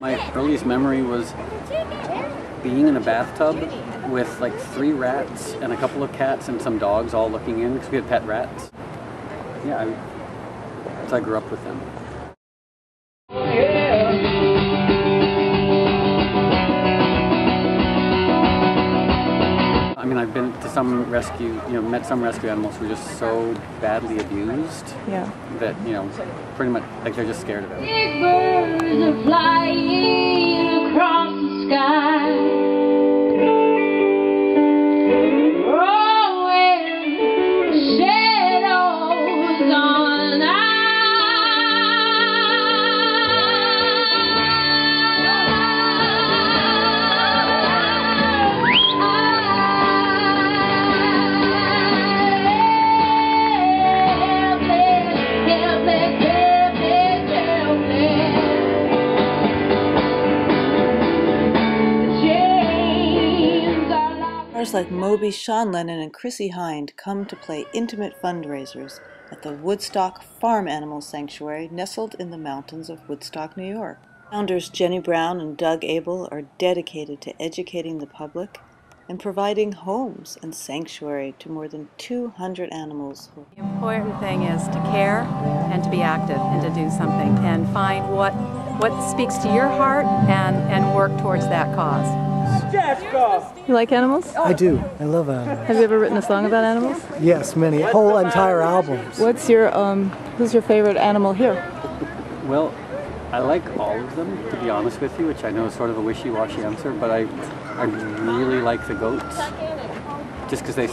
My earliest memory was being in a bathtub with like 3 rats and a couple of cats and some dogs all looking in because we had pet rats. Yeah, so I grew up with them. I mean, I've been to some rescue, met some rescue animals who are just so badly abused that, pretty much, like, they're just scared of it. Big birds are flying across the sky, rolling shadows on Stars like Moby, Sean Lennon, and Chrissie Hynde come to play intimate fundraisers at the Woodstock Farm Animal Sanctuary nestled in the mountains of Woodstock, New York. Founders Jenny Brown and Doug Abel are dedicated to educating the public and providing homes and sanctuary to more than 200 animals. The important thing is to care and to be active and to do something and find what speaks to your heart and work towards that cause. You like animals? I do. I love animals. Have you ever written a song about animals? Yes, many. Whole entire albums. What's your who's your favorite animal here? Well, I like all of them, to be honest with you, which I know is sort of a wishy-washy answer, but I really like the goats, just because they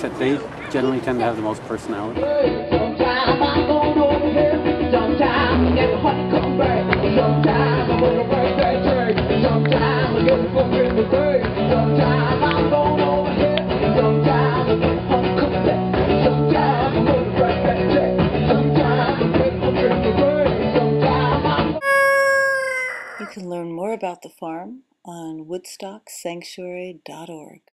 generally tend to have the most personality. sometime I'm going over here, sometime I get the honey come back, sometime I'm gonna break that tree, sometime I get the fuck in the day, sometime I'm going over here, sometime I get the honey come back, sometime I'm gonna break that tree, sometime I get the fuck in the day, sometime I'm. You can learn more about the farm on woodstocksanctuary.org.